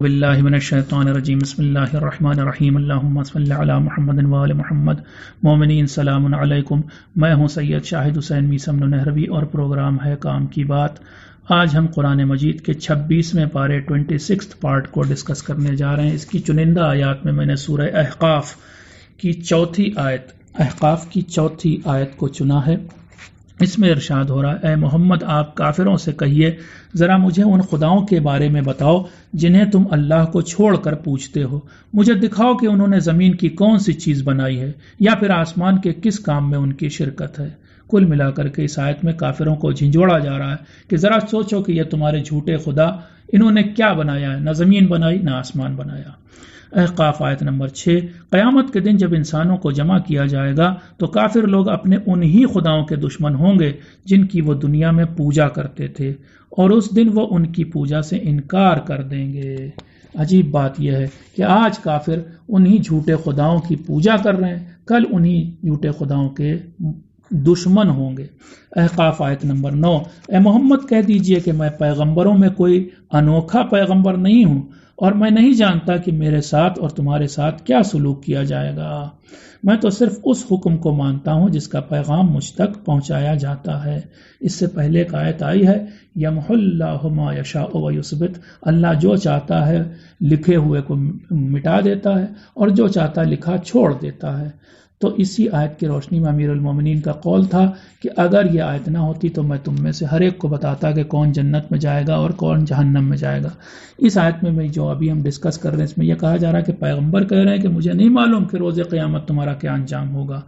باللہ من الشیطان الرجیم بسم اللہ الرحمن الرحیم اللہم صلی علی محمد وآل محمد۔ مومنین سلام علیکم، میں ہوں سید شاہد حسین میسم نہروی اور پروگرام ہے کام کی بات۔ آج ہم قرآن مجید کے 26ویں پارے 26 پارٹ کو ڈسکس کرنے جا رہے ہیں۔ اس کی چنندہ آیات میں نے سورہ احقاف کی چوتھی آیت کو چنا ہے۔ اس میں ارشاد ہو رہا ہے، اے محمد آپ کافروں سے کہیے ذرا مجھے ان خداؤں کے بارے میں بتاؤ جنہیں تم اللہ کو چھوڑ کر پوجتے ہو۔ مجھے دکھاؤ کہ انہوں نے زمین کی کون سی چیز بنائی ہے یا پھر آسمان کے کس کام میں ان کی شرکت ہے۔ کل ملا کر کے اس آیت میں کافروں کو جھنجھوڑا جا رہا ہے کہ ذرا سوچو کہ یہ تمہارے جھوٹے خدا انہوں نے کیا بنایا ہے، نہ زمین بنائی نہ آسمان بنایا۔ احقاف آیت نمبر 6، قیامت کے دن جب انسانوں کو جمع کیا جائے گا تو کافر لوگ اپنے انہی خداؤں کے دشمن ہوں گے جن کی وہ دنیا میں پوجا کرتے تھے، اور اس دن وہ ان کی پوجا سے انکار کر دیں گے۔ عجیب بات یہ ہے کہ آج کافر انہی جھوٹے خداؤں کی پوجا کر رہے ہیں، کل انہی جھوٹے خداؤں کے دشمن ہوں گے۔ احقاف آیت نمبر 9، اے محمد کہہ دیجئے کہ میں پیغمبروں میں کوئی انوکھا پیغمبر نہیں ہوں، اور میں نہیں جانتا کہ میرے ساتھ اور تمہارے ساتھ کیا سلوک کیا جائے گا۔ میں تو صرف اس حکم کو مانتا ہوں جس کا پیغام مجھ تک پہنچایا جاتا ہے۔ اس سے پہلے ایک آیت آئی ہے، یمحو اللہ ما یشاء ویثبت، اللہ جو چاہتا ہے لکھے ہوئے کو مٹا دیتا ہے اور جو چاہتا لکھا چھوڑ دیتا ہے۔ تو اسی آیت کی روشنی میں امیر المومنین کا قول تھا کہ اگر یہ آیت نہ ہوتی تو میں تم میں سے ہر ایک کو بتاتا کہ کون جنت میں جائے گا اور کون جہنم میں جائے گا۔ اس آیت میں جو ابھی ہم ڈسکس کر رہے ہیں، اس میں یہ کہا جا رہا ہے کہ پیغمبر کہہ رہے ہیں کہ مجھے نہیں معلوم کہ روز قیامت تمہارا کیا انجام ہوگا۔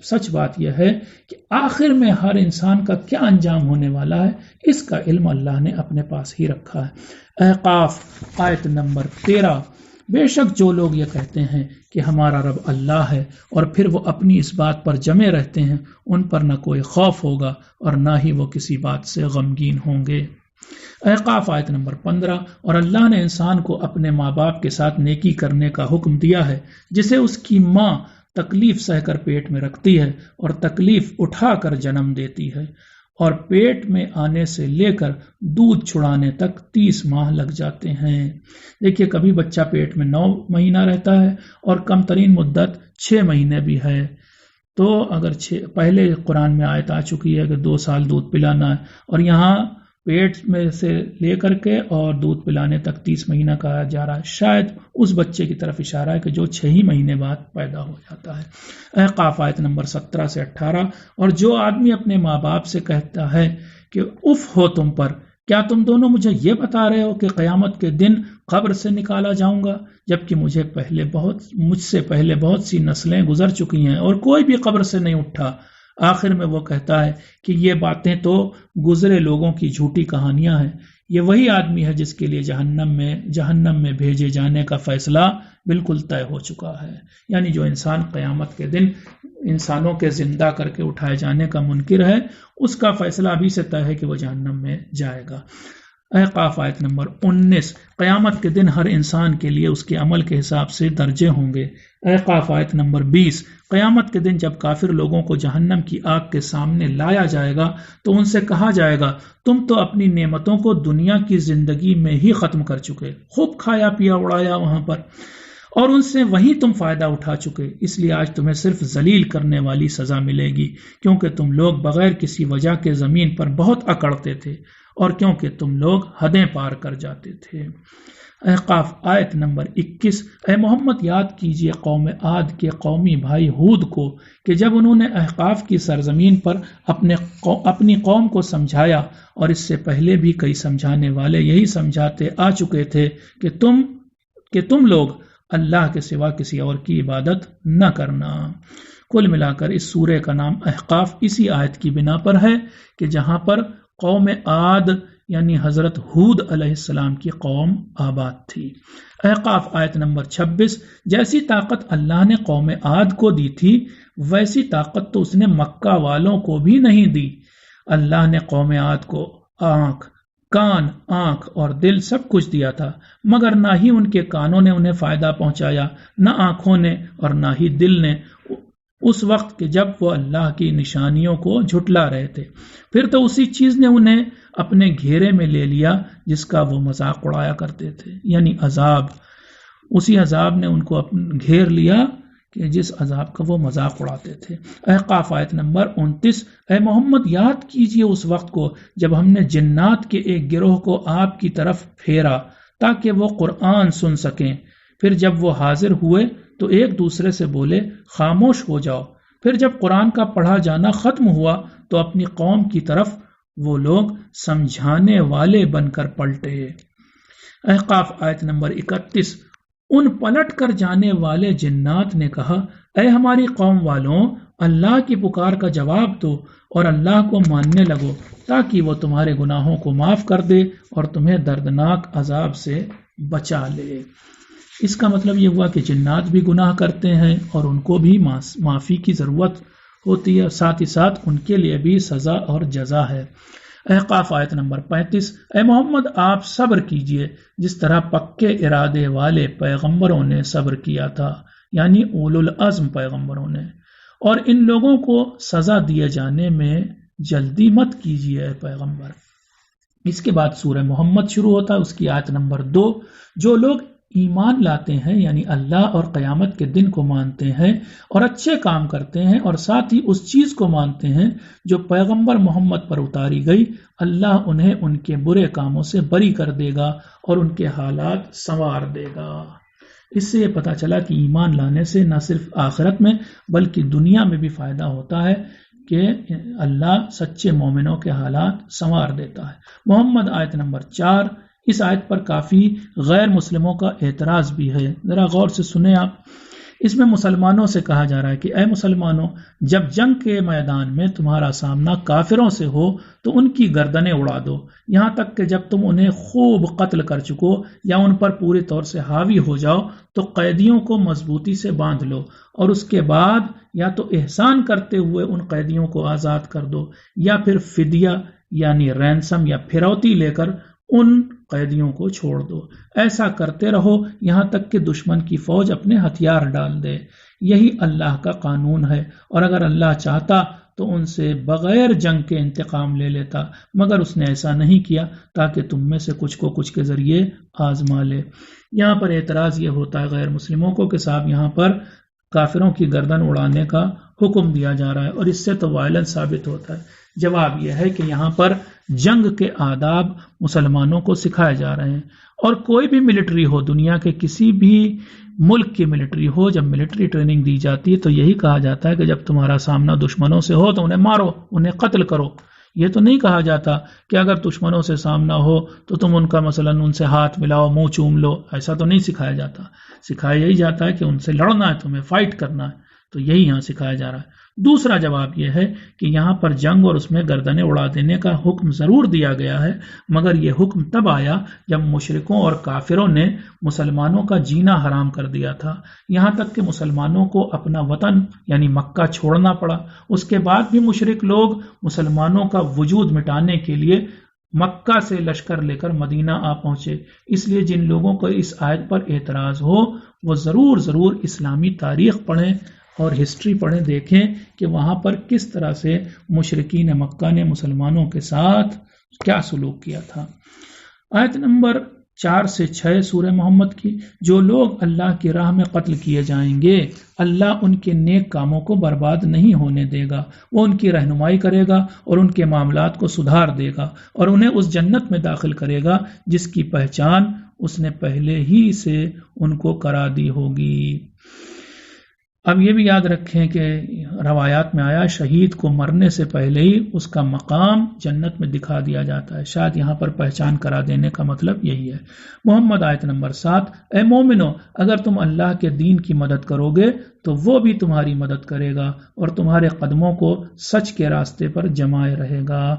سچ بات یہ ہے کہ آخر میں ہر انسان کا کیا انجام ہونے والا ہے اس کا علم اللہ نے اپنے پاس ہی رکھا ہے۔ احقاف آیت نمبر 13، بے شک جو لوگ یہ کہتے ہیں کہ ہمارا رب اللہ ہے اور پھر وہ اپنی اس بات پر جمے رہتے ہیں، ان پر نہ کوئی خوف ہوگا اور نہ ہی وہ کسی بات سے غمگین ہوں گے۔ احقاف آیت نمبر 15، اور اللہ نے انسان کو اپنے ماں باپ کے ساتھ نیکی کرنے کا حکم دیا ہے، جسے اس کی ماں تکلیف سہ کر پیٹ میں رکھتی ہے اور تکلیف اٹھا کر جنم دیتی ہے، اور پیٹ میں آنے سے لے کر دودھ چھڑانے تک 30 ماہ لگ جاتے ہیں۔ دیکھیے کبھی بچہ پیٹ میں 9 مہینہ رہتا ہے اور کم ترین مدت 6 مہینے بھی ہے۔ تو اگر پہلے قرآن میں آیت آ چکی ہے کہ 2 سال دودھ پلانا ہے، اور یہاں پیٹ میں سے لے کر کے اور دودھ پلانے تک 30 مہینہ کہا جا رہا ہے، شاید اس بچے کی طرف اشارہ ہے کہ جو 6 ہی مہینے بعد پیدا ہو جاتا ہے۔ احقاف آیت نمبر 17 سے 18، اور جو آدمی اپنے ماں باپ سے کہتا ہے کہ اف ہو تم پر، کیا تم دونوں مجھے یہ بتا رہے ہو کہ قیامت کے دن قبر سے نکالا جاؤں گا، جبکہ مجھ سے پہلے بہت سی نسلیں گزر چکی ہیں اور کوئی بھی قبر سے نہیں اٹھا۔ آخر میں وہ کہتا ہے کہ یہ باتیں تو گزرے لوگوں کی جھوٹی کہانیاں ہیں۔ یہ وہی آدمی ہے جس کے لیے جہنم میں بھیجے جانے کا فیصلہ بالکل طے ہو چکا ہے۔ یعنی جو انسان قیامت کے دن انسانوں کے زندہ کر کے اٹھائے جانے کا منکر ہے، اس کا فیصلہ ابھی سے طے ہے کہ وہ جہنم میں جائے گا۔ احقاف آیت نمبر 19، قیامت کے دن ہر انسان کے لیے اس کے عمل کے حساب سے درجے ہوں گے۔ احقاف آیت نمبر 20، قیامت کے دن جب کافر لوگوں کو جہنم کی آگ کے سامنے لایا جائے گا تو ان سے کہا جائے گا، تم تو اپنی نعمتوں کو دنیا کی زندگی میں ہی ختم کر چکے، خوب کھایا پیا اڑایا وہاں پر، اور ان سے وہیں تم فائدہ اٹھا چکے، اس لیے آج تمہیں صرف ذلیل کرنے والی سزا ملے گی، کیونکہ تم لوگ بغیر کسی وجہ کے زمین پر بہت اکڑتے تھے اور کیونکہ تم لوگ حدیں پار کر جاتے تھے۔ احقاف آیت نمبر 21، اے محمد یاد کیجئے قوم عاد کے قومی بھائی ہود کو کہ جب انہوں نے احقاف کی سرزمین پر اپنی قوم کو سمجھایا، اور اس سے پہلے بھی کئی سمجھانے والے یہی سمجھاتے آ چکے تھے کہ تم لوگ اللہ کے سوا کسی اور کی عبادت نہ کرنا۔ کل ملا کر اس سورے کا نام احقاف اسی آیت کی بنا پر ہے کہ جہاں پر قوم عاد یعنی حضرت ہود علیہ السلام کی قوم آباد تھی۔ احقاف آیت نمبر 26، جیسی طاقت اللہ نے قوم عاد کو دی تھی ویسی طاقت تو اس نے مکہ والوں کو بھی نہیں دی۔ اللہ نے قوم عاد کو آنکھ اور دل سب کچھ دیا تھا، مگر نہ ہی ان کے کانوں نے انہیں فائدہ پہنچایا، نہ آنکھوں نے اور نہ ہی دل نے اس وقت کہ جب وہ اللہ کی نشانیوں کو جھٹلا رہے تھے۔ پھر تو اسی چیز نے انہیں اپنے گھیرے میں لے لیا جس کا وہ مذاق اڑایا کرتے تھے، یعنی عذاب۔ اسی عذاب نے ان کو گھیر لیا کہ جس عذاب کا وہ مذاق اڑاتے تھے۔ احقاف آیت نمبر 29۔ اے محمد یاد کیجئے اس وقت کو جب ہم نے جنات کے ایک گروہ کو آپ کی طرف پھیرا تاکہ وہ قرآن سن سکیں، پھر جب وہ حاضر ہوئے تو ایک دوسرے سے بولے خاموش ہو جاؤ، پھر جب قرآن کا پڑھا جانا ختم ہوا تو اپنی قوم کی طرف وہ لوگ سمجھانے والے بن کر پلٹے۔ احقاف آیت نمبر 31۔ ان پلٹ کر جانے والے جنات نے کہا اے ہماری قوم والوں، اللہ کی پکار کا جواب دو اور اللہ کو ماننے لگو تاکہ وہ تمہارے گناہوں کو معاف کر دے اور تمہیں دردناک عذاب سے بچا لے۔ اس کا مطلب یہ ہوا کہ جنات بھی گناہ کرتے ہیں اور ان کو بھی معافی کی ضرورت ہوتی ہے، ساتھ ہی ساتھ ان کے لیے بھی سزا اور جزا ہے۔ احقاف آیت نمبر 35۔ اے محمد آپ صبر کیجئے جس طرح پکے ارادے والے پیغمبروں نے صبر کیا تھا، یعنی اولو العزم پیغمبروں نے، اور ان لوگوں کو سزا دیے جانے میں جلدی مت کیجئے اے پیغمبر۔ اس کے بعد سورہ محمد شروع ہوتا ہے، اس کی آیت نمبر 2۔ جو لوگ ایمان لاتے ہیں یعنی اللہ اور قیامت کے دن کو مانتے ہیں اور اچھے کام کرتے ہیں اور ساتھ ہی اس چیز کو مانتے ہیں جو پیغمبر محمد پر اتاری گئی، اللہ انہیں ان کے برے کاموں سے بری کر دے گا اور ان کے حالات سنوار دے گا۔ اس سے یہ پتہ چلا کہ ایمان لانے سے نہ صرف آخرت میں بلکہ دنیا میں بھی فائدہ ہوتا ہے کہ اللہ سچے مومنوں کے حالات سنوار دیتا ہے۔ محمد آیت نمبر 4۔ اس آیت پر کافی غیر مسلموں کا اعتراض بھی ہے، ذرا غور سے سنیں آپ۔ اس میں مسلمانوں سے کہا جا رہا ہے کہ اے مسلمانوں، جب جنگ کے میدان میں تمہارا سامنا کافروں سے ہو تو ان کی گردنیں اڑا دو، یہاں تک کہ جب تم انہیں خوب قتل کر چکو یا ان پر پوری طور سے حاوی ہو جاؤ تو قیدیوں کو مضبوطی سے باندھ لو، اور اس کے بعد یا تو احسان کرتے ہوئے ان قیدیوں کو آزاد کر دو یا پھر فدیہ یعنی رینسم یا پھروتی لے کر ان قیدیوں کو چھوڑ دو۔ ایسا کرتے رہو یہاں تک کہ دشمن کی فوج اپنے ہتھیار ڈال دے۔ یہی اللہ کا قانون ہے، اور اگر اللہ چاہتا تو ان سے بغیر جنگ کے انتقام لے لیتا، مگر اس نے ایسا نہیں کیا تاکہ تم میں سے کچھ کو کچھ کے ذریعے آزما لے۔ یہاں پر اعتراض یہ ہوتا ہے غیر مسلموں کو کہ صاحب یہاں پر کافروں کی گردن اڑانے کا حکم دیا جا رہا ہے اور اس سے تو وائلنس ثابت ہوتا ہے۔ جواب یہ ہے کہ یہاں پر جنگ کے آداب مسلمانوں کو سکھائے جا رہے ہیں، اور کوئی بھی ملٹری ہو، دنیا کے کسی بھی ملک کی ملٹری ہو، جب ملٹری ٹریننگ دی جاتی ہے تو یہی کہا جاتا ہے کہ جب تمہارا سامنا دشمنوں سے ہو تو انہیں مارو، انہیں قتل کرو۔ یہ تو نہیں کہا جاتا کہ اگر دشمنوں سے سامنا ہو تو تم ان کا مثلاً ان سے ہاتھ ملاؤ، منہ چوم لو، ایسا تو نہیں سکھایا جاتا۔ سکھایا یہی جاتا ہے کہ ان سے لڑنا ہے، تمہیں فائٹ کرنا ہے، تو یہی یہاں سکھایا جا رہا ہے۔ دوسرا جواب یہ ہے کہ یہاں پر جنگ اور اس میں گردنیں اڑا دینے کا حکم ضرور دیا گیا ہے، مگر یہ حکم تب آیا جب مشرکوں اور کافروں نے مسلمانوں کا جینا حرام کر دیا تھا، یہاں تک کہ مسلمانوں کو اپنا وطن یعنی مکہ چھوڑنا پڑا۔ اس کے بعد بھی مشرک لوگ مسلمانوں کا وجود مٹانے کے لیے مکہ سے لشکر لے کر مدینہ آ پہنچے۔ اس لیے جن لوگوں کو اس آیت پر اعتراض ہو وہ ضرور اسلامی تاریخ پڑھیں اور ہسٹری پڑھیں، دیکھیں کہ وہاں پر کس طرح سے مشرکین مکہ نے مسلمانوں کے ساتھ کیا سلوک کیا تھا۔ آیت نمبر 4 سے 6 سورہ محمد کی۔ جو لوگ اللہ کی راہ میں قتل کیے جائیں گے اللہ ان کے نیک کاموں کو برباد نہیں ہونے دے گا، وہ ان کی رہنمائی کرے گا اور ان کے معاملات کو سدھار دے گا اور انہیں اس جنت میں داخل کرے گا جس کی پہچان اس نے پہلے ہی سے ان کو کرا دی ہوگی۔ اب یہ بھی یاد رکھیں کہ روایات میں آیا شہید کو مرنے سے پہلے ہی اس کا مقام جنت میں دکھا دیا جاتا ہے، شاید یہاں پر پہچان کرا دینے کا مطلب یہی ہے۔ محمد آیت نمبر 7۔ اے مومنو، اگر تم اللہ کے دین کی مدد کرو گے تو وہ بھی تمہاری مدد کرے گا اور تمہارے قدموں کو سچ کے راستے پر جمائے رہے گا۔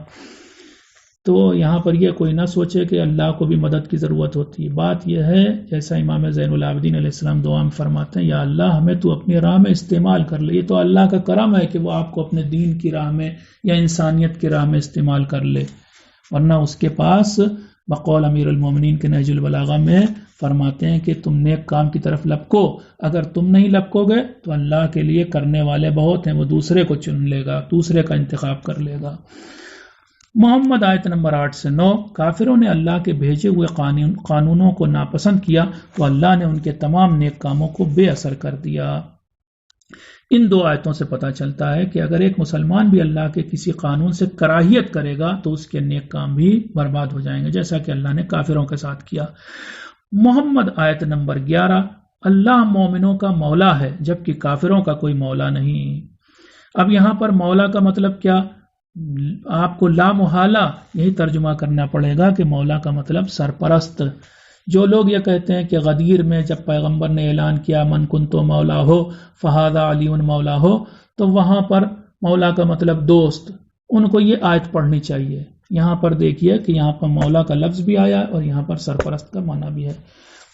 تو یہاں پر یہ کوئی نہ سوچے کہ اللہ کو بھی مدد کی ضرورت ہوتی ہے۔ بات یہ ہے جیسا امام زین العابدین علیہ السلام دعا میں فرماتے ہیں، یا اللہ ہمیں تو اپنی راہ میں استعمال کر لے۔ یہ تو اللہ کا کرم ہے کہ وہ آپ کو اپنے دین کی راہ میں یا انسانیت کی راہ میں استعمال کر لے، ورنہ اس کے پاس بقول امیر المومنین کے نہج البلاغہ میں فرماتے ہیں کہ تم نیک کام کی طرف لپکو، اگر تم نہیں لپکو گے تو اللہ کے لیے کرنے والے بہت ہیں، وہ دوسرے کو چن لے گا، دوسرے کا انتخاب کر لے گا۔ محمد آیت نمبر 8 سے 9، کافروں نے اللہ کے بھیجے ہوئے قانونوں کو ناپسند کیا تو اللہ نے ان کے تمام نیک کاموں کو بے اثر کر دیا۔ ان دو آیتوں سے پتہ چلتا ہے کہ اگر ایک مسلمان بھی اللہ کے کسی قانون سے کراہیت کرے گا تو اس کے نیک کام بھی برباد ہو جائیں گے، جیسا کہ اللہ نے کافروں کے ساتھ کیا۔ محمد آیت نمبر 11، اللہ مومنوں کا مولا ہے جبکہ کافروں کا کوئی مولا نہیں۔ اب یہاں پر مولا کا مطلب کیا؟ آپ کو لا محالہ یہی ترجمہ کرنا پڑے گا کہ مولا کا مطلب سرپرست۔ جو لوگ یہ کہتے ہیں کہ غدیر میں جب پیغمبر نے اعلان کیا من کنتو مولا ہو فہذا علی مولا ہو، تو وہاں پر مولا کا مطلب دوست، ان کو یہ آیت پڑھنی چاہیے۔ یہاں پر دیکھیے کہ یہاں پر مولا کا لفظ بھی آیا اور یہاں پر سرپرست کا معنی بھی ہے۔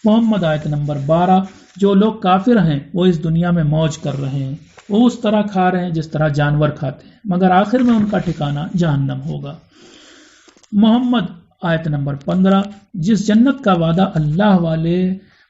محمد آیت نمبر 12، جو لوگ کافر ہیں وہ اس دنیا میں موج کر رہے ہیں، وہ اس طرح کھا رہے ہیں جس طرح جانور کھاتے ہیں، مگر آخر میں ان کا ٹھکانہ جہنم ہوگا۔ محمد آیت نمبر 15، جس جنت کا وعدہ اللہ والے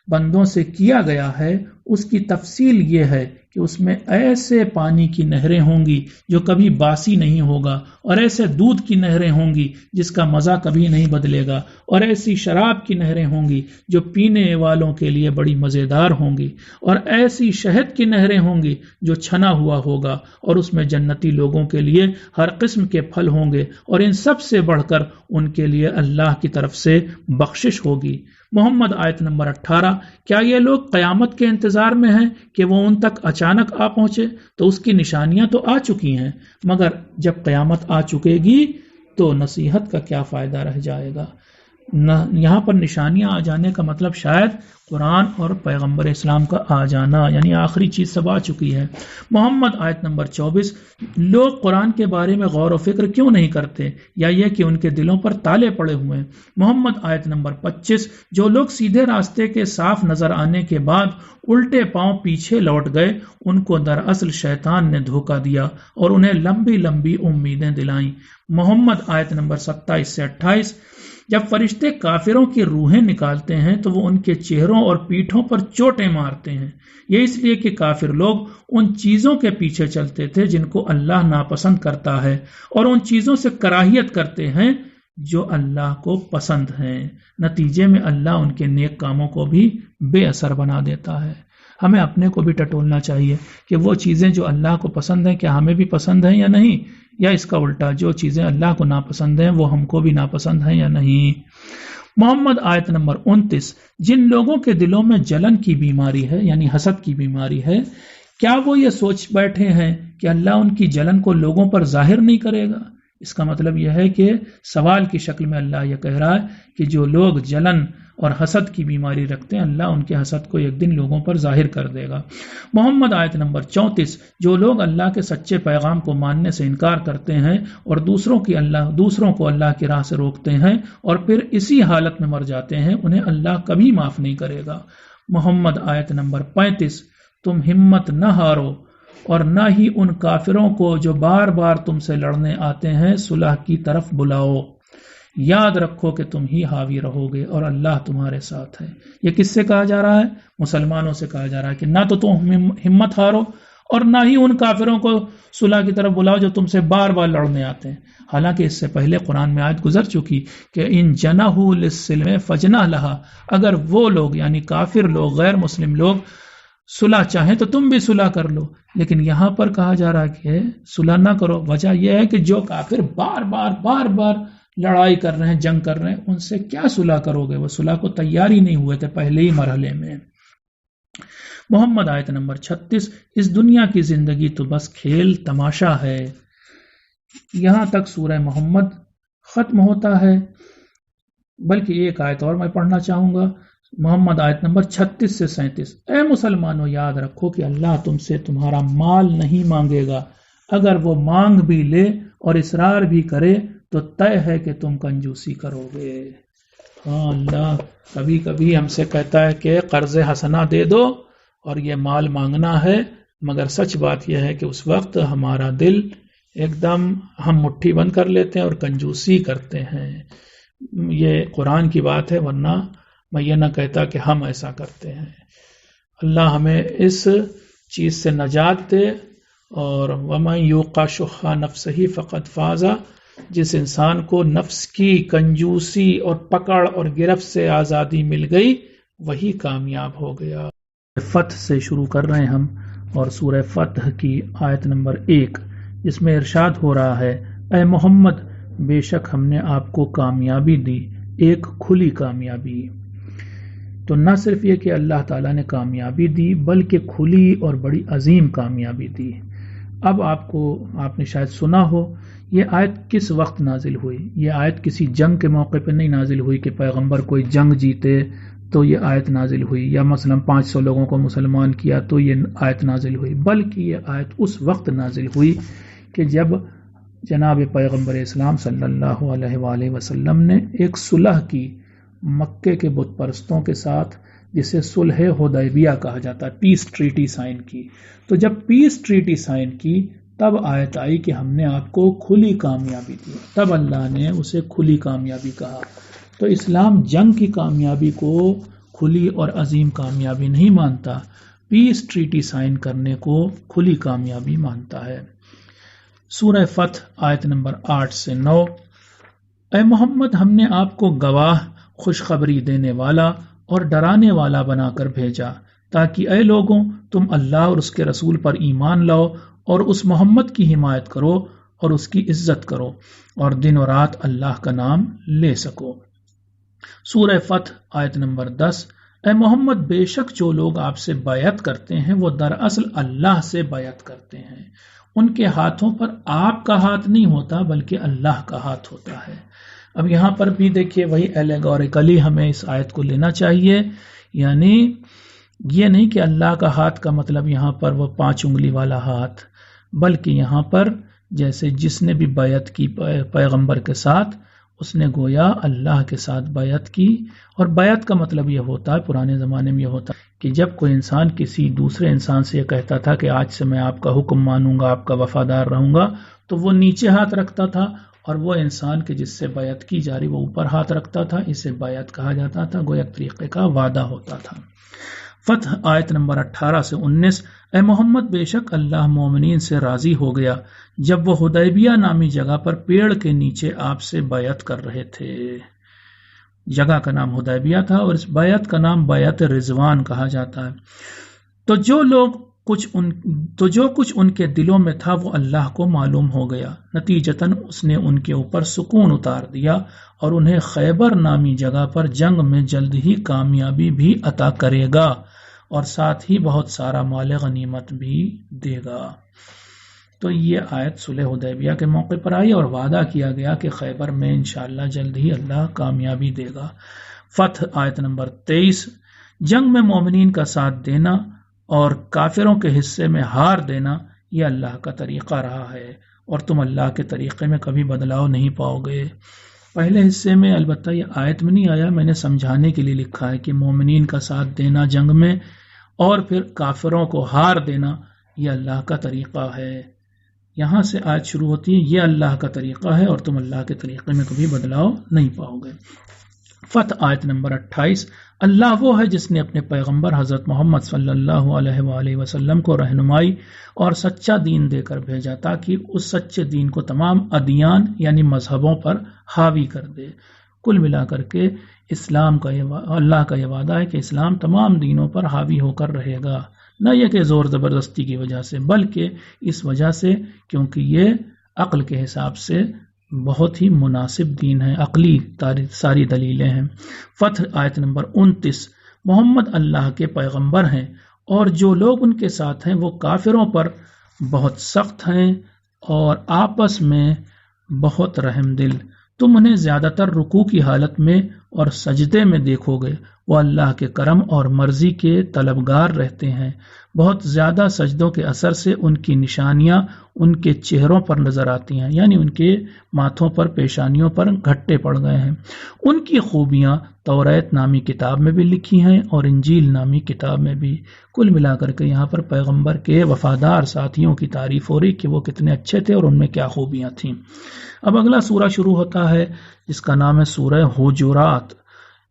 بندوں سے کیا گیا ہے اس کی تفصیل یہ ہے کہ اس میں ایسے پانی کی نہریں ہوں گی جو کبھی باسی نہیں ہوگا، اور ایسے دودھ کی نہریں ہوں گی جس کا مزہ کبھی نہیں بدلے گا، اور ایسی شراب کی نہریں ہوں گی جو پینے والوں کے لیے بڑی مزیدار ہوں گی، اور ایسی شہد کی نہریں ہوں گی جو چھنا ہوا ہوگا، اور اس میں جنتی لوگوں کے لیے ہر قسم کے پھل ہوں گے، اور ان سب سے بڑھ کر ان کے لیے اللہ کی طرف سے بخشش ہوگی۔ محمد آیت نمبر 18، کیا یہ لوگ قیامت کے انتظار میں ہیں کہ وہ ان تک اچانک آ پہنچے؟ تو اس کی نشانیاں تو آ چکی ہیں، مگر جب قیامت آ چکے گی تو نصیحت کا کیا فائدہ رہ جائے گا۔ یہاں پر نشانیاں آ جانے کا مطلب شاید قرآن اور پیغمبر اسلام کا آ جانا، یعنی آخری چیز سب آ چکی ہے۔ محمد آیت نمبر 24، لوگ قرآن کے بارے میں غور و فکر کیوں نہیں کرتے، یا یہ کہ ان کے دلوں پر تالے پڑے ہوئے ہیں۔ محمد آیت نمبر 25، جو لوگ سیدھے راستے کے صاف نظر آنے کے بعد الٹے پاؤں پیچھے لوٹ گئے، ان کو دراصل شیطان نے دھوکہ دیا اور انہیں لمبی لمبی امیدیں دلائیں۔ محمد آیت نمبر 27 سے 28، جب فرشتے کافروں کی روحیں نکالتے ہیں تو وہ ان کے چہروں اور پیٹھوں پر چوٹیں مارتے ہیں، یہ اس لیے کہ کافر لوگ ان چیزوں کے پیچھے چلتے تھے جن کو اللہ ناپسند کرتا ہے، اور ان چیزوں سے کراہیت کرتے ہیں جو اللہ کو پسند ہیں۔ نتیجے میں اللہ ان کے نیک کاموں کو بھی بے اثر بنا دیتا ہے۔ ہمیں اپنے کو بھی ٹٹولنا چاہیے کہ وہ چیزیں جو اللہ کو پسند ہیں کیا ہمیں بھی پسند ہیں یا نہیں، یا اس کا الٹا جو چیزیں اللہ کو ناپسند ہیں وہ ہم کو بھی ناپسند ہیں یا نہیں۔ محمد آیت نمبر 29، جن لوگوں کے دلوں میں جلن کی بیماری ہے یعنی حسد کی بیماری ہے، کیا وہ یہ سوچ بیٹھے ہیں کہ اللہ ان کی جلن کو لوگوں پر ظاہر نہیں کرے گا؟ اس کا مطلب یہ ہے کہ سوال کی شکل میں اللہ یہ کہہ رہا ہے کہ جو لوگ جلن اور حسد کی بیماری رکھتے ہیں اللہ ان کے حسد کو ایک دن لوگوں پر ظاہر کر دے گا۔ محمد آیت نمبر 34، جو لوگ اللہ کے سچے پیغام کو ماننے سے انکار کرتے ہیں اور دوسروں کو اللہ کی راہ سے روکتے ہیں اور پھر اسی حالت میں مر جاتے ہیں، انہیں اللہ کبھی معاف نہیں کرے گا۔ محمد آیت نمبر 35، تم ہمت نہ ہارو اور نہ ہی ان کافروں کو جو بار بار تم سے لڑنے آتے ہیں صلح کی طرف بلاؤ، یاد رکھو کہ تم ہی حاوی رہو گے اور اللہ تمہارے ساتھ ہے۔ یہ کس سے کہا جا رہا ہے؟ مسلمانوں سے کہا جا رہا ہے کہ نہ تو تم ہمت ہارو اور نہ ہی ان کافروں کو صلح کی طرف بلاؤ جو تم سے بار بار لڑنے آتے ہیں۔ حالانکہ اس سے پہلے قرآن میں آیت گزر چکی کہ ان جنحوا للسلم فجنح لها، اگر وہ لوگ یعنی کافر لوگ، غیر مسلم لوگ صلح چاہیں تو تم بھی صلح کر لو، لیکن یہاں پر کہا جا رہا ہے کہ صلح نہ کرو۔ وجہ یہ ہے کہ جو کافر بار بار لڑائی کر رہے ہیں، جنگ کر رہے ہیں، ان سے کیا صلح کرو گے؟ وہ صلح کو تیار ہی نہیں ہوئے تھے پہلے ہی مرحلے میں۔ محمد آیت نمبر 36، اس دنیا کی زندگی تو بس کھیل تماشا ہے۔ یہاں تک سورہ محمد ختم ہوتا ہے، بلکہ ایک آیت اور میں پڑھنا چاہوں گا، محمد آیت نمبر 36 سے 37۔ اے مسلمانوں، یاد رکھو کہ اللہ تم سے تمہارا مال نہیں مانگے گا، اگر وہ مانگ بھی لے اور اصرار بھی کرے تو طے ہے کہ تم کنجوسی کرو گے۔ ہاں، اللہ کبھی کبھی ہم سے کہتا ہے کہ قرض حسنہ دے دو اور یہ مال مانگنا ہے، مگر سچ بات یہ ہے کہ اس وقت ہمارا دل ایک دم ہم مٹھی بند کر لیتے ہیں اور کنجوسی کرتے ہیں۔ یہ قرآن کی بات ہے، ورنہ میں یہ نہ کہتا کہ ہم ایسا کرتے ہیں۔ اللہ ہمیں اس چیز سے نجات دے، اور وَمَن یوق شح نفسہ فقد فاز، جس انسان کو نفس کی کنجوسی اور پکڑ اور گرفت سے آزادی مل گئی وہی کامیاب ہو گیا۔ فتح سے شروع کر رہے ہیں ہم، اور سورہ فتح کی آیت نمبر 1، جس میں ارشاد ہو رہا ہے، اے محمد بے شک ہم نے آپ کو کامیابی دی، ایک کھلی کامیابی۔ تو نہ صرف یہ کہ اللہ تعالیٰ نے کامیابی دی، بلکہ کھلی اور بڑی عظیم کامیابی دی۔ اب آپ نے شاید سنا ہو یہ آیت کس وقت نازل ہوئی۔ یہ آیت کسی جنگ کے موقع پہ نہیں نازل ہوئی کہ پیغمبر کوئی جنگ جیتے تو یہ آیت نازل ہوئی، یا مثلا 500 لوگوں کو مسلمان کیا تو یہ آیت نازل ہوئی، بلکہ یہ آیت اس وقت نازل ہوئی کہ جب جناب پیغمبر اسلام صلی اللہ علیہ وآلہ وسلم نے ایک صلح کی مکے کے بت پرستوں کے ساتھ، جسے صلح حدیبیہ کہا جاتا ہے، پیس ٹریٹی سائن کی۔ تو جب پیس ٹریٹی سائن کی تب آیت آئی کہ ہم نے آپ کو کھلی کامیابی دی، تب اللہ نے اسے کھلی کامیابی کہا۔ تو اسلام جنگ کی کامیابی کو کھلی اور عظیم کامیابی نہیں مانتا، پیس ٹریٹی سائن کرنے کو کھلی کامیابی مانتا ہے۔ سورہ فتح آیت نمبر 8 سے 9، اے محمد ہم نے آپ کو گواہ، خوشخبری دینے والا اور ڈرانے والا بنا کر بھیجا، تاکہ اے لوگوں تم اللہ اور اس کے رسول پر ایمان لاؤ اور اس محمد کی حمایت کرو اور اس کی عزت کرو، اور دن و رات اللہ کا نام لے سکو۔ سورہ فتح آیت نمبر 10، اے محمد بے شک جو لوگ آپ سے بیعت کرتے ہیں وہ دراصل اللہ سے بیعت کرتے ہیں، ان کے ہاتھوں پر آپ کا ہاتھ نہیں ہوتا بلکہ اللہ کا ہاتھ ہوتا ہے۔ اب یہاں پر بھی دیکھیے وہی ایلیگوریکلی ہمیں اس آیت کو لینا چاہیے، یعنی یہ نہیں کہ اللہ کا ہاتھ کا مطلب یہاں پر وہ 5 انگلی والا ہاتھ، بلکہ یہاں پر جیسے جس نے بھی بیعت کی پیغمبر کے ساتھ، اس نے گویا اللہ کے ساتھ بیعت کی۔ اور بیعت کا مطلب یہ ہوتا ہے، پرانے زمانے میں یہ ہوتا کہ جب کوئی انسان کسی دوسرے انسان سے یہ کہتا تھا کہ آج سے میں آپ کا حکم مانوں گا، آپ کا وفادار رہوں گا، تو وہ نیچے ہاتھ رکھتا تھا، اور وہ انسان کے جس سے بیعت کی جا رہی وہ اوپر ہاتھ رکھتا تھا، اسے بیعت کہا جاتا تھا، گویا ایک طریقے کا وعدہ ہوتا تھا۔ فتح آیت نمبر 18 سے 19، اے محمد بے شک اللہ مومنین سے راضی ہو گیا جب وہ حدیبیہ نامی جگہ پر پیڑ کے نیچے آپ سے بیعت کر رہے تھے۔ جگہ کا نام حدیبیہ تھا اور اس بیعت کا نام بیعت رضوان کہا جاتا ہے۔ تو جو کچھ ان کے دلوں میں تھا وہ اللہ کو معلوم ہو گیا، نتیجتاً اس نے ان کے اوپر سکون اتار دیا اور انہیں خیبر نامی جگہ پر جنگ میں جلد ہی کامیابی بھی عطا کرے گا، اور ساتھ ہی بہت سارا مال غنیمت بھی دے گا۔ تو یہ آیت صلح حدیبیہ کے موقع پر آئی اور وعدہ کیا گیا کہ خیبر میں انشاءاللہ جلد ہی اللہ کامیابی دے گا۔ فتح آیت نمبر 23، جنگ میں مومنین کا ساتھ دینا اور کافروں کے حصے میں ہار دینا یہ اللہ کا طریقہ رہا ہے، اور تم اللہ کے طریقے میں کبھی بدلاؤ نہیں پاؤ گے۔ پہلے حصے میں البتہ یہ آیت میں نہیں آیا، میں نے سمجھانے کے لیے لکھا ہے کہ مومنین کا ساتھ دینا جنگ میں اور پھر کافروں کو ہار دینا یہ اللہ کا طریقہ ہے۔ یہاں سے آیت شروع ہوتی ہے، یہ اللہ کا طریقہ ہے اور تم اللہ کے طریقے میں کبھی بدلاؤ نہیں پاؤ گے۔ فتح آیت نمبر 28، اللہ وہ ہے جس نے اپنے پیغمبر حضرت محمد صلی اللہ علیہ وآلہ وسلم کو رہنمائی اور سچا دین دے کر بھیجا تاکہ اس سچے دین کو تمام ادیان یعنی مذہبوں پر حاوی کر دے۔ کل ملا کر کے اسلام کا اللہ کا یہ وعدہ ہے کہ اسلام تمام دینوں پر حاوی ہو کر رہے گا، نہ یہ کہ زور زبردستی کی وجہ سے، بلکہ اس وجہ سے کیونکہ یہ عقل کے حساب سے بہت ہی مناسب دین ہے، عقلی ساری دلیلیں ہیں۔ فتح آیت نمبر 29، محمد اللہ کے پیغمبر ہیں اور جو لوگ ان کے ساتھ ہیں وہ کافروں پر بہت سخت ہیں اور آپس میں بہت رحم دل۔ تم انہیں زیادہ تر رکوع کی حالت میں اور سجدے میں دیکھو گے، وہ اللہ کے کرم اور مرضی کے طلبگار رہتے ہیں۔ بہت زیادہ سجدوں کے اثر سے ان کی نشانیاں ان کے چہروں پر نظر آتی ہیں، یعنی ان کے ماتھوں پر پیشانیوں پر گھٹے پڑ گئے ہیں۔ ان کی خوبیاں توریت نامی کتاب میں بھی لکھی ہیں اور انجیل نامی کتاب میں بھی۔ کل ملا کر کے یہاں پر پیغمبر کے وفادار ساتھیوں کی تعریف ہو رہی کہ وہ کتنے اچھے تھے اور ان میں کیا خوبیاں تھیں۔ اب اگلا سورہ شروع ہوتا ہے جس کا نام ہے سورہ حجرات۔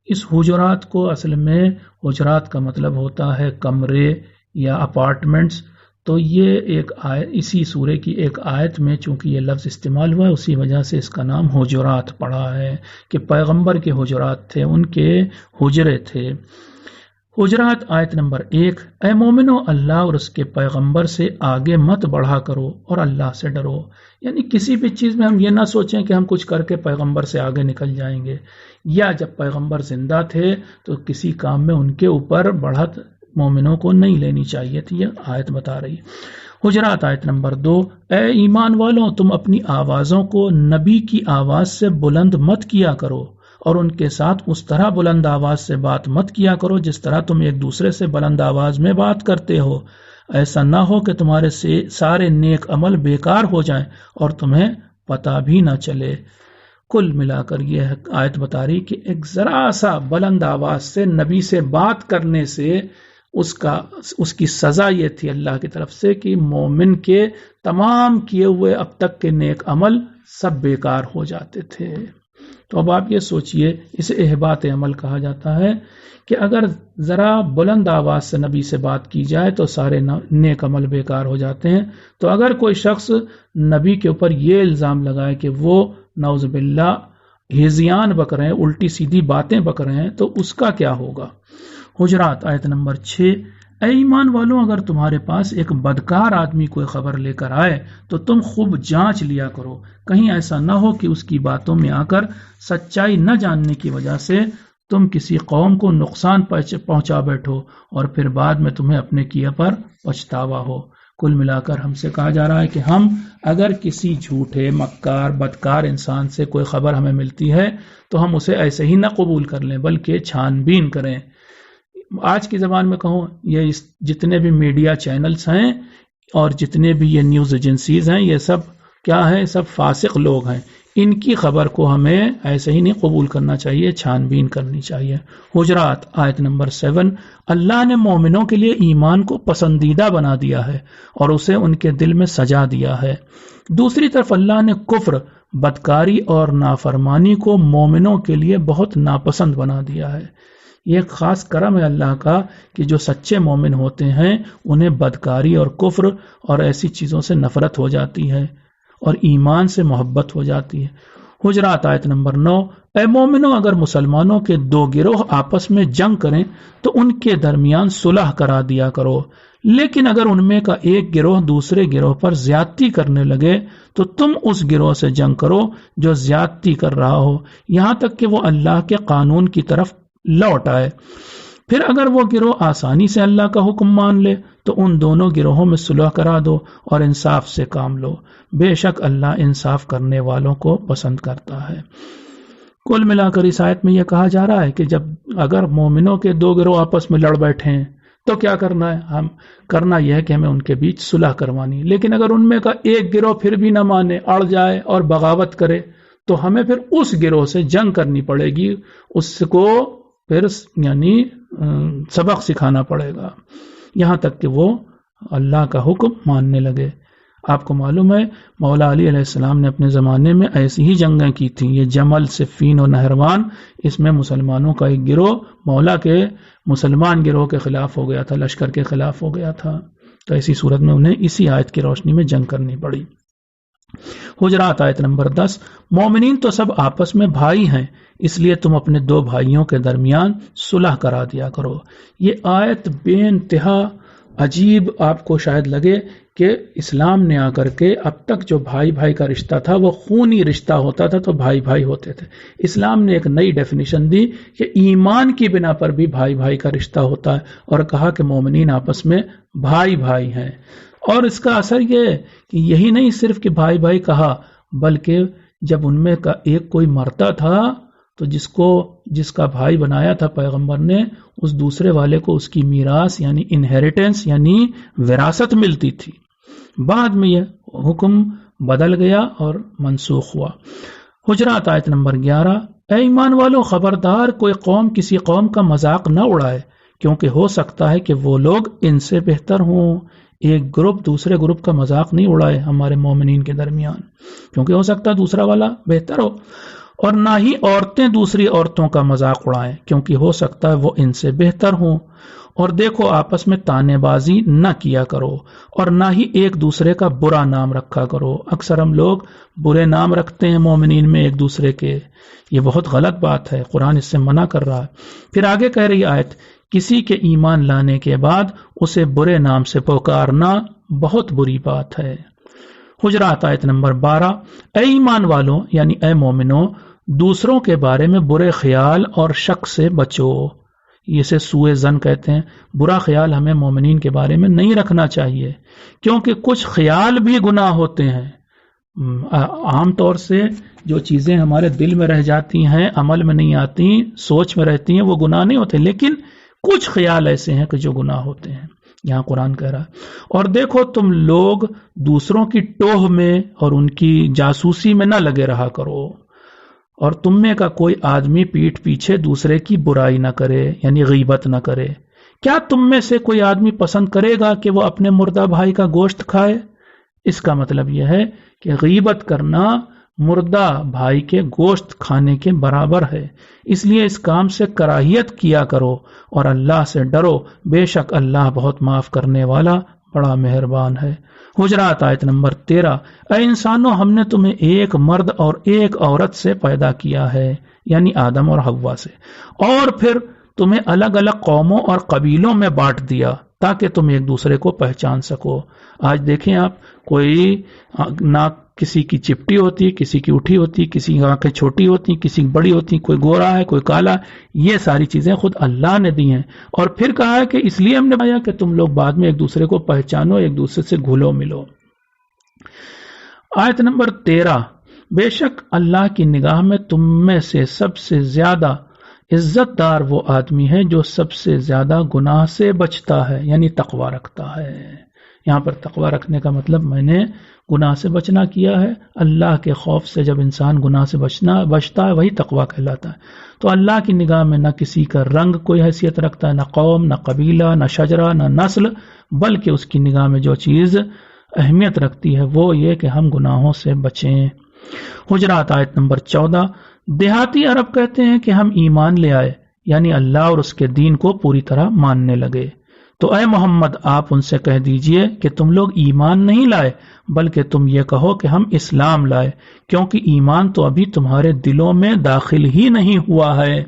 اس حجرات کو اصل میں حجرات کا مطلب ہوتا ہے کمرے یا اپارٹمنٹس. تو یہ ایک اسی سورے کی ایک آیت میں چونکہ یہ لفظ استعمال ہوا ہے اسی وجہ سے اس کا نام حجرات پڑا ہے کہ پیغمبر کے حجرات تھے، ان کے حجرے تھے. حجرات آیت نمبر 1. اے مومنو، اللہ اور اس کے پیغمبر سے آگے مت بڑھا کرو اور اللہ سے ڈرو. یعنی کسی بھی چیز میں ہم یہ نہ سوچیں کہ ہم کچھ کر کے پیغمبر سے آگے نکل جائیں گے، یا جب پیغمبر زندہ تھے تو کسی کام میں ان کے اوپر بڑھت مومنوں کو نہیں لینی چاہیے تھی. یہ آیت بتا رہی ہے. حجرات آیت نمبر 2. اے ایمان والوں، تم اپنی آوازوں کو نبی کی آواز سے بلند مت کیا کرو اور ان کے ساتھ اس طرح بلند آواز سے بات مت کیا کرو جس طرح تم ایک دوسرے سے بلند آواز میں بات کرتے ہو. ایسا نہ ہو کہ تمہارے سارے نیک عمل بیکار ہو جائیں اور تمہیں پتہ بھی نہ چلے. کل ملا کر یہ آیت بتا رہی کہ ایک ذرا سا بلند آواز سے نبی سے بات کرنے سے اس کی سزا یہ تھی اللہ کی طرف سے کہ مومن کے تمام کیے ہوئے اب تک کے نیک عمل سب بیکار ہو جاتے تھے. تو اب آپ یہ سوچئے، اسے احباط عمل کہا جاتا ہے کہ اگر ذرا بلند آواز سے نبی سے بات کی جائے تو سارے نیک عمل بیکار ہو جاتے ہیں. تو اگر کوئی شخص نبی کے اوپر یہ الزام لگائے کہ وہ نعوذ باللہ ہیزیان بک رہے ہیں، الٹی سیدھی باتیں بک رہے ہیں، تو اس کا کیا ہوگا؟ حجرات آیت نمبر 6. اے ایمان والوں، اگر تمہارے پاس ایک بدکار آدمی کوئی خبر لے کر آئے تو تم خوب جانچ لیا کرو، کہیں ایسا نہ ہو کہ اس کی باتوں میں آ کر سچائی نہ جاننے کی وجہ سے تم کسی قوم کو نقصان پہنچا بیٹھو اور پھر بعد میں تمہیں اپنے کیے پر پچھتاوا ہو. کل ملا کر ہم سے کہا جا رہا ہے کہ ہم اگر کسی جھوٹے مکار بدکار انسان سے کوئی خبر ہمیں ملتی ہے تو ہم اسے ایسے ہی نہ قبول کر لیں بلکہ چھان بین کریں. آج کی زبان میں کہوں، یہ جتنے بھی میڈیا چینلز ہیں اور جتنے بھی یہ نیوز ایجنسیز ہیں، یہ سب کیا ہے؟ سب فاسق لوگ ہیں. ان کی خبر کو ہمیں ایسے ہی نہیں قبول کرنا چاہیے، چھان بین کرنی چاہیے. حجرات آیت نمبر 7. اللہ نے مومنوں کے لیے ایمان کو پسندیدہ بنا دیا ہے اور اسے ان کے دل میں سجا دیا ہے. دوسری طرف اللہ نے کفر، بدکاری اور نافرمانی کو مومنوں کے لیے بہت ناپسند بنا دیا ہے. یہ ایک خاص کرم ہے اللہ کا کہ جو سچے مومن ہوتے ہیں انہیں بدکاری اور کفر اور ایسی چیزوں سے نفرت ہو جاتی ہے اور ایمان سے محبت ہو جاتی ہے. حجرات آیت نمبر 9. اے مومنو، اگر مسلمانوں کے دو گروہ آپس میں جنگ کریں تو ان کے درمیان صلح کرا دیا کرو، لیکن اگر ان میں کا ایک گروہ دوسرے گروہ پر زیادتی کرنے لگے تو تم اس گروہ سے جنگ کرو جو زیادتی کر رہا ہو یہاں تک کہ وہ اللہ کے قانون کی طرف لوٹ آئے. پھر اگر وہ گروہ آسانی سے اللہ کا حکم مان لے تو ان دونوں گروہوں میں صلح کرا دو اور انصاف سے کام لو، بے شک اللہ انصاف کرنے والوں کو پسند کرتا ہے. کل ملا کر اس آیت میں یہ کہا جا رہا ہے کہ جب اگر مومنوں کے دو گروہ آپس میں لڑ بیٹھے ہیں تو کیا کرنا ہے؟ کرنا یہ ہے کہ ہمیں ان کے بیچ صلح کروانی. لیکن اگر ان میں کا ایک گروہ پھر بھی نہ مانے، اڑ جائے اور بغاوت کرے تو ہمیں پھر اس گروہ سے جنگ کرنی پڑے گی، اس کو پھر یعنی سبق سکھانا پڑے گا یہاں تک کہ وہ اللہ کا حکم ماننے لگے. آپ کو معلوم ہے مولا علی علیہ السلام نے اپنے زمانے میں ایسی ہی جنگیں کی تھیں. یہ جمل، صفین اور نہروان، اس میں مسلمانوں کا ایک گروہ مولا کے مسلمان گروہ کے خلاف ہو گیا تھا، لشکر کے خلاف ہو گیا تھا. تو ایسی صورت میں انہیں اسی آیت کی روشنی میں جنگ کرنی پڑی. حجرات آیت نمبر 10. مومنین تو سب آپس میں بھائی ہیں، اس لیے تم اپنے دو بھائیوں کے درمیان صلح کرا دیا کرو. یہ آیت بے انتہا عجیب آپ کو شاید لگے کہ اسلام نے آ کر کے اب تک جو بھائی بھائی کا رشتہ تھا وہ خونی رشتہ ہوتا تھا، تو بھائی بھائی ہوتے تھے. اسلام نے ایک نئی ڈیفینیشن دی کہ ایمان کی بنا پر بھی بھائی بھائی کا رشتہ ہوتا ہے، اور کہا کہ مومنین آپس میں بھائی بھائی ہیں. اور اس کا اثر یہ ہے کہ یہی نہیں صرف کہ بھائی بھائی کہا، بلکہ جب ان میں کا ایک کوئی مرتا تھا تو جس کا بھائی بنایا تھا پیغمبر نے، اس دوسرے والے کو اس کی میراث یعنی انہیریٹنس یعنی وراثت ملتی تھی. بعد میں یہ حکم بدل گیا اور منسوخ ہوا. حجرات آیت نمبر 11. اے ایمان والو، خبردار کوئی قوم کسی قوم کا مذاق نہ اڑائے، کیونکہ ہو سکتا ہے کہ وہ لوگ ان سے بہتر ہوں. ایک گروپ دوسرے گروپ کا مذاق نہیں اڑائے ہمارے مومنین کے درمیان، کیونکہ ہو سکتا ہے دوسرا والا بہتر ہو. اور نہ ہی عورتیں دوسری عورتوں کا مذاق اڑائیں کیونکہ ہو سکتا ہے وہ ان سے بہتر ہوں، اور دیکھو آپس میں تانے بازی نہ کیا کرو اور نہ ہی ایک دوسرے کا برا نام رکھا کرو۔ اکثر ہم لوگ برے نام رکھتے ہیں مومنین میں ایک دوسرے کے، یہ بہت غلط بات ہے، قرآن اس سے منع کر رہا ہے۔ پھر آگے کہہ رہی آیت، کسی کے ایمان لانے کے بعد اسے برے نام سے پکارنا بہت بری بات ہے۔ حجرات آیت نمبر 12، اے ایمان والوں یعنی اے مومنوں، دوسروں کے بارے میں برے خیال اور شک سے بچو۔ اسے سوء ظن کہتے ہیں۔ برا خیال ہمیں مومنین کے بارے میں نہیں رکھنا چاہیے، کیونکہ کچھ خیال بھی گناہ ہوتے ہیں۔ عام طور سے جو چیزیں ہمارے دل میں رہ جاتی ہیں، عمل میں نہیں آتی، سوچ میں رہتی ہیں، وہ گناہ نہیں ہوتے، لیکن کچھ خیال ایسے ہیں کہ جو گناہ ہوتے ہیں، یہاں قرآن کہہ رہا ہے۔ اور دیکھو تم لوگ دوسروں کی ٹوہ میں اور ان کی جاسوسی میں نہ لگے رہا کرو، اور تم میں کا کوئی آدمی پیٹھ پیچھے دوسرے کی برائی نہ کرے یعنی غیبت نہ کرے۔ کیا تم میں سے کوئی آدمی پسند کرے گا کہ وہ اپنے مردہ بھائی کا گوشت کھائے؟ اس کا مطلب یہ ہے کہ غیبت کرنا مردہ بھائی کے گوشت کھانے کے برابر ہے، اس لیے اس کام سے کراہیت کیا کرو اور اللہ سے ڈرو، بے شک اللہ بہت معاف کرنے والا بڑا مہربان ہے۔ حجرات آیت نمبر 13، اے انسانوں ہم نے تمہیں ایک مرد اور ایک عورت سے پیدا کیا ہے یعنی آدم اور حوا سے، اور پھر تمہیں الگ الگ قوموں اور قبیلوں میں بانٹ دیا تاکہ تم ایک دوسرے کو پہچان سکو۔ آج دیکھیں آپ، کوئی ناک کسی کی چپٹی ہوتی، کسی کی اٹھی ہوتی، کسی کی آنکھیں چھوٹی ہوتی، کسی کی بڑی ہوتی، کوئی گورا ہے کوئی کالا، یہ ساری چیزیں خود اللہ نے دی ہیں، اور پھر کہا ہے کہ اس لیے ہم نے بتایا کہ تم لوگ بعد میں ایک دوسرے کو پہچانو، ایک دوسرے سے گھلو ملو۔ آیت نمبر 13، بے شک اللہ کی نگاہ میں تم میں سے سب سے زیادہ عزت دار وہ آدمی ہے جو سب سے زیادہ گناہ سے بچتا ہے یعنی تقوی رکھتا ہے۔ یہاں پر تقوی رکھنے کا مطلب میں نے گناہ سے بچنا کیا ہے۔ اللہ کے خوف سے جب انسان گناہ سے بچتا ہے وہی تقوی کہلاتا ہے۔ تو اللہ کی نگاہ میں نہ کسی کا رنگ کوئی حیثیت رکھتا ہے، نہ قوم، نہ قبیلہ، نہ شجرہ، نہ نسل، بلکہ اس کی نگاہ میں جو چیز اہمیت رکھتی ہے وہ یہ کہ ہم گناہوں سے بچیں۔ حجرات آیت نمبر 14، دیہاتی عرب کہتے ہیں کہ ہم ایمان لے آئے یعنی اللہ اور اس کے دین کو پوری طرح ماننے لگے۔ تو اے محمد آپ ان سے کہہ دیجئے کہ تم لوگ ایمان نہیں لائے بلکہ تم یہ کہو کہ ہم اسلام لائے، کیونکہ ایمان تو ابھی تمہارے دلوں میں داخل ہی نہیں ہوا ہے۔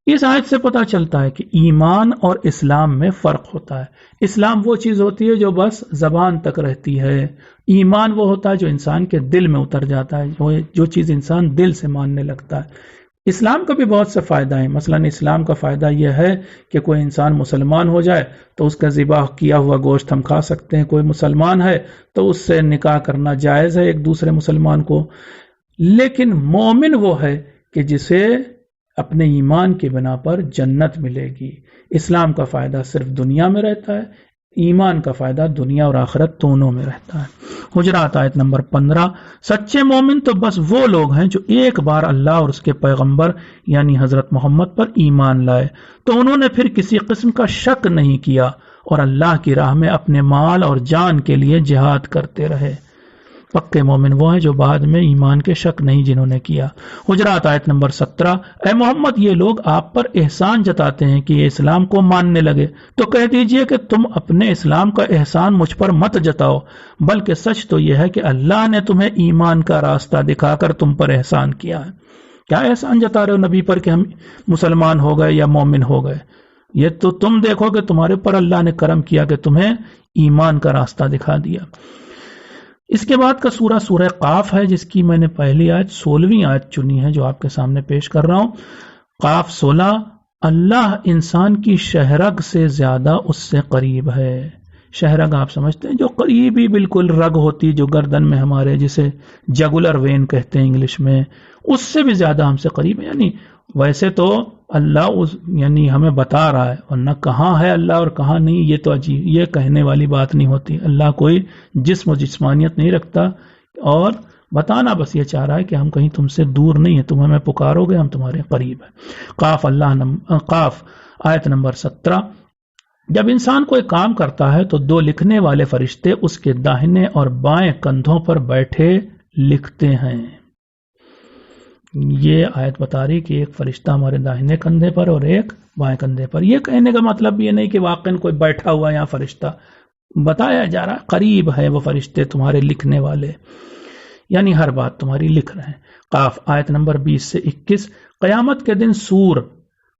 اس آیت سے پتہ چلتا ہے کہ ایمان اور اسلام میں فرق ہوتا ہے۔ اسلام وہ چیز ہوتی ہے جو بس زبان تک رہتی ہے، ایمان وہ ہوتا ہے جو انسان کے دل میں اتر جاتا ہے، جو چیز انسان دل سے ماننے لگتا ہے۔ اسلام کا بھی بہت سے فائدہ ہیں، مثلا اسلام کا فائدہ یہ ہے کہ کوئی انسان مسلمان ہو جائے تو اس کا ذبح کیا ہوا گوشت ہم کھا سکتے ہیں، کوئی مسلمان ہے تو اس سے نکاح کرنا جائز ہے ایک دوسرے مسلمان کو۔ لیکن مومن وہ ہے کہ جسے اپنے ایمان کی بنا پر جنت ملے گی۔ اسلام کا فائدہ صرف دنیا میں رہتا ہے، ایمان کا فائدہ دنیا اور آخرت دونوں میں رہتا ہے۔ حجرات آیت نمبر 15، سچے مومن تو بس وہ لوگ ہیں جو ایک بار اللہ اور اس کے پیغمبر یعنی حضرت محمد پر ایمان لائے تو انہوں نے پھر کسی قسم کا شک نہیں کیا اور اللہ کی راہ میں اپنے مال اور جان کے لیے جہاد کرتے رہے۔ پکے مومن وہ ہیں جو بعد میں ایمان کے شک نہیں جنہوں نے کیا۔ حجرات آیت نمبر 17، اے محمد یہ لوگ آپ پر احسان جتاتے ہیں کہ یہ اسلام کو ماننے لگے، تو کہہ دیجئے کہ تم اپنے اسلام کا احسان مجھ پر مت جتاؤ، بلکہ سچ تو یہ ہے کہ اللہ نے تمہیں ایمان کا راستہ دکھا کر تم پر احسان کیا ہے۔ کیا احسان جتا رہے ہو نبی پر کہ ہم مسلمان ہو گئے یا مومن ہو گئے؟ یہ تو تم دیکھو کہ تمہارے پر اللہ نے کرم کیا کہ تمہیں ایمان کا راستہ دکھا دیا۔ اس کے بعد کا سورہ قاف ہے، جس کی میں نے پہلی آیت 16ویں آیت چنی ہے جو آپ کے سامنے پیش کر رہا ہوں۔ قاف 16، اللہ انسان کی شہرگ سے زیادہ اس سے قریب ہے۔ شہرگ آپ سمجھتے ہیں جو قریبی بالکل رگ ہوتی جو گردن میں ہمارے، جسے جگولر وین کہتے ہیں انگلش میں، اس سے بھی زیادہ ہم سے قریب ہے۔ یعنی ویسے تو اللہ یعنی ہمیں بتا رہا ہے، ورنہ کہاں ہے اللہ اور کہاں نہیں، یہ تو عجیب، یہ کہنے والی بات نہیں ہوتی۔ اللہ کوئی جسم و جسمانیت نہیں رکھتا، اور بتانا بس یہ چاہ رہا ہے کہ ہم کہیں تم سے دور نہیں ہیں، تم ہمیں پکارو گے ہم تمہارے قریب ہیں۔ قاف آیت نمبر 17، جب انسان کوئی کام کرتا ہے تو دو لکھنے والے فرشتے اس کے داہنے اور بائیں کندھوں پر بیٹھے لکھتے ہیں۔ یہ آیت بتا رہی کہ ایک فرشتہ ہمارے داہنے کندھے پر اور ایک بائیں کندھے پر. یہ کہنے کا مطلب یہ نہیں کہ واقعاً کوئی بیٹھا ہوا یہاں فرشتہ، بتایا جا رہا قریب ہے وہ فرشتے تمہارے لکھنے والے، یعنی ہر بات تمہاری لکھ رہے ہیں. قاف آیت نمبر 20 سے 21. قیامت کے دن سور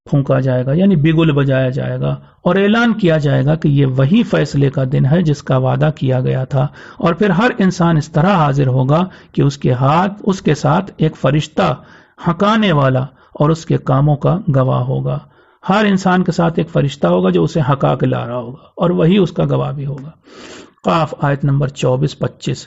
پھونکا جائے گا یعنی بگل بجایا جائے گا اور اعلان کیا جائے گا کہ یہ وہی فیصلے کا دن ہے جس کا وعدہ کیا گیا تھا، اور پھر ہر انسان اس طرح حاضر ہوگا کہ اس کے ساتھ ایک فرشتہ ہنکانے والا اور اس کے کاموں کا گواہ ہوگا. ہر انسان کے ساتھ ایک فرشتہ ہوگا جو اسے ہنکا کے لا رہا ہوگا اور وہی اس کا گواہ بھی ہوگا. قاف آیت نمبر 24-25.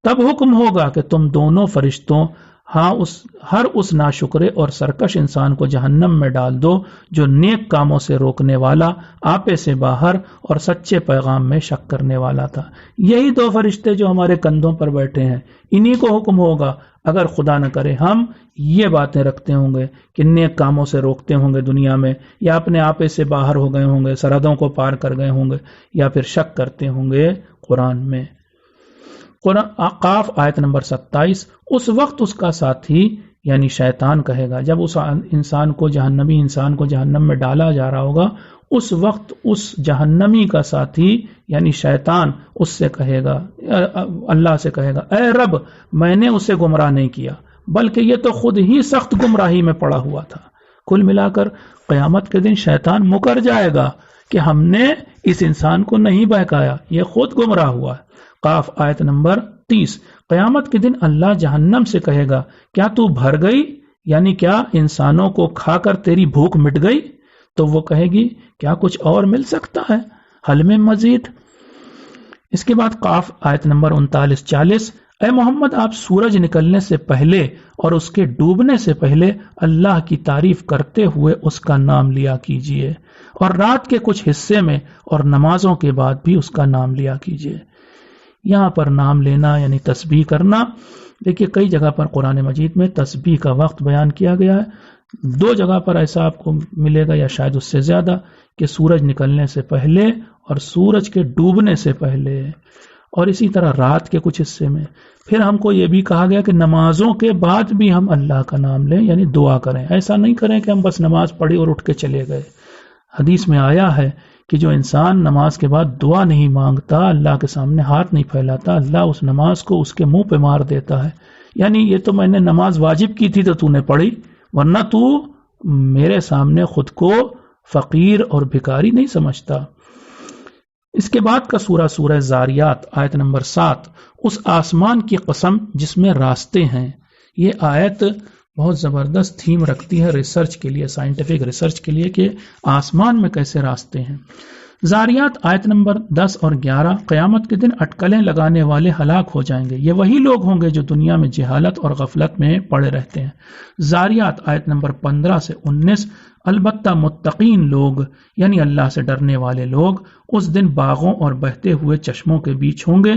تب حکم ہوگا کہ تم دونوں فرشتوں ہر اس ناشکرے اور سرکش انسان کو جہنم میں ڈال دو جو نیک کاموں سے روکنے والا، آپے سے باہر اور سچے پیغام میں شک کرنے والا تھا. یہی دو فرشتے جو ہمارے کندھوں پر بیٹھے ہیں، انہی کو حکم ہوگا اگر خدا نہ کرے ہم یہ باتیں رکھتے ہوں گے کہ نیک کاموں سے روکتے ہوں گے دنیا میں، یا اپنے آپے سے باہر ہو گئے ہوں گے، سرحدوں کو پار کر گئے ہوں گے، یا پھر شک کرتے ہوں گے قرآن میں. قاف آیت نمبر 27. اس وقت اس کا ساتھی یعنی شیطان کہے گا، جب اس جہنمی انسان کو جہنم میں ڈالا جا رہا ہوگا، اس وقت اس جہنمی کا ساتھی یعنی شیطان اس سے کہے گا، اللہ سے کہے گا، اے رب میں نے اسے گمراہ نہیں کیا بلکہ یہ تو خود ہی سخت گمراہی میں پڑا ہوا تھا. کل ملا کر قیامت کے دن شیطان مکر جائے گا کہ ہم نے اس انسان کو نہیں بہکایا، یہ خود گمراہ ہوا ہے. قاف آیت نمبر 30. قیامت کے دن اللہ جہنم سے کہے گا، کیا تو بھر گئی، یعنی کیا انسانوں کو کھا کر تیری بھوک مٹ گئی؟ تو وہ کہے گی، کیا کچھ اور مل سکتا ہے، حل میں مزید. اس کے بعد قاف آیت نمبر 39-40. اے محمد آپ سورج نکلنے سے پہلے اور اس کے ڈوبنے سے پہلے اللہ کی تعریف کرتے ہوئے اس کا نام لیا کیجئے، اور رات کے کچھ حصے میں اور نمازوں کے بعد بھی اس کا نام لیا کیجئے. یہاں پر نام لینا یعنی تسبیح کرنا. دیکھیے کئی جگہ پر قرآن مجید میں تسبیح کا وقت بیان کیا گیا ہے. 2 جگہ پر ایسا آپ کو ملے گا یا شاید اس سے زیادہ کہ سورج نکلنے سے پہلے اور سورج کے ڈوبنے سے پہلے، اور اسی طرح رات کے کچھ حصے میں. پھر ہم کو یہ بھی کہا گیا کہ نمازوں کے بعد بھی ہم اللہ کا نام لیں یعنی دعا کریں. ایسا نہیں کریں کہ ہم بس نماز پڑھی اور اٹھ کے چلے گئے. حدیث میں آیا ہے کہ جو انسان نماز کے بعد دعا نہیں مانگتا، اللہ کے سامنے ہاتھ نہیں پھیلاتا، اللہ اس نماز کو اس کے منہ پہ مار دیتا ہے. یعنی یہ تو میں نے نماز واجب کی تھی تو نے پڑھی، ورنہ تو میرے سامنے خود کو فقیر اور بھکاری نہیں سمجھتا. اس کے بعد کا سورہ زاریات آیت نمبر 7. اس آسمان کی قسم جس میں راستے ہیں. یہ آیت بہت زبردست تھیم رکھتی ہے ریسرچ کے لیے، سائنٹیفک ریسرچ کے لیے کہ آسمان میں کیسے راستے ہیں. زاریات آیت نمبر 10 اور 11. قیامت کے دن اٹکلیں لگانے والے ہلاک ہو جائیں گے، یہ وہی لوگ ہوں گے جو دنیا میں جہالت اور غفلت میں پڑے رہتے ہیں. زاریات آیت نمبر 15 سے 19. البتہ متقین لوگ یعنی اللہ سے ڈرنے والے لوگ اس دن باغوں اور بہتے ہوئے چشموں کے بیچ ہوں گے.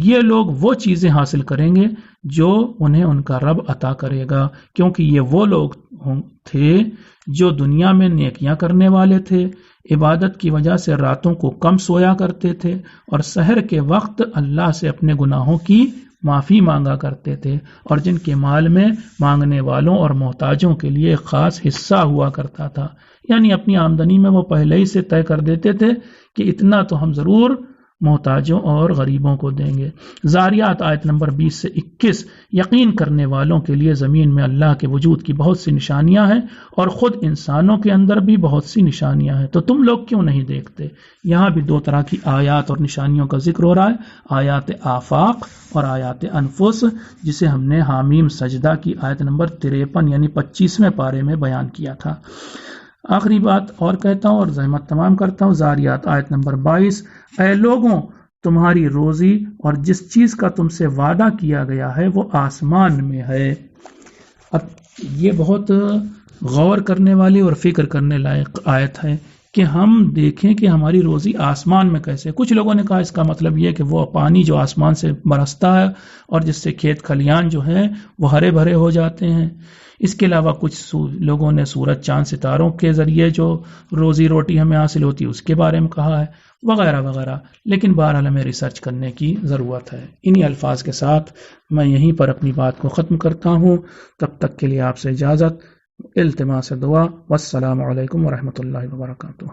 یہ لوگ وہ چیزیں حاصل کریں گے جو انہیں ان کا رب عطا کرے گا، کیونکہ یہ وہ لوگ تھے جو دنیا میں نیکیاں کرنے والے تھے، عبادت کی وجہ سے راتوں کو کم سویا کرتے تھے اور سحر کے وقت اللہ سے اپنے گناہوں کی معافی مانگا کرتے تھے، اور جن کے مال میں مانگنے والوں اور محتاجوں کے لیے ایک خاص حصہ ہوا کرتا تھا. یعنی اپنی آمدنی میں وہ پہلے ہی سے طے کر دیتے تھے کہ اتنا تو ہم ضرور محتاجوں اور غریبوں کو دیں گے. زاریات آیت نمبر 20 سے 21. یقین کرنے والوں کے لیے زمین میں اللہ کے وجود کی بہت سی نشانیاں ہیں اور خود انسانوں کے اندر بھی بہت سی نشانیاں ہیں، تو تم لوگ کیوں نہیں دیکھتے. یہاں بھی 2 طرح کی آیات اور نشانیوں کا ذکر ہو رہا ہے، آیات آفاق اور آیات انفس، جسے ہم نے حامیم سجدہ کی آیت نمبر 53 یعنی 25ویں پارے میں بیان کیا تھا. آخری بات اور کہتا ہوں اور زحمت تمام کرتا ہوں. زاریات آیت نمبر 22. اے لوگوں تمہاری روزی اور جس چیز کا تم سے وعدہ کیا گیا ہے وہ آسمان میں ہے. اب یہ بہت غور کرنے والی اور فکر کرنے لائق آیت ہے کہ ہم دیکھیں کہ ہماری روزی آسمان میں کیسے. کچھ لوگوں نے کہا اس کا مطلب یہ کہ وہ پانی جو آسمان سے برستا ہے اور جس سے کھیت کھلیان جو ہیں وہ ہرے بھرے ہو جاتے ہیں. اس کے علاوہ کچھ لوگوں نے سورج چاند ستاروں کے ذریعے جو روزی روٹی ہمیں حاصل ہوتی ہے اس کے بارے میں کہا ہے، وغیرہ وغیرہ. لیکن بہرحال ہمیں ریسرچ کرنے کی ضرورت ہے. انہی الفاظ کے ساتھ میں یہیں پر اپنی بات کو ختم کرتا ہوں. تب تک کے لیے آپ سے اجازت، التماس دعا، والسلام علیکم ورحمۃ اللہ وبرکاتہ.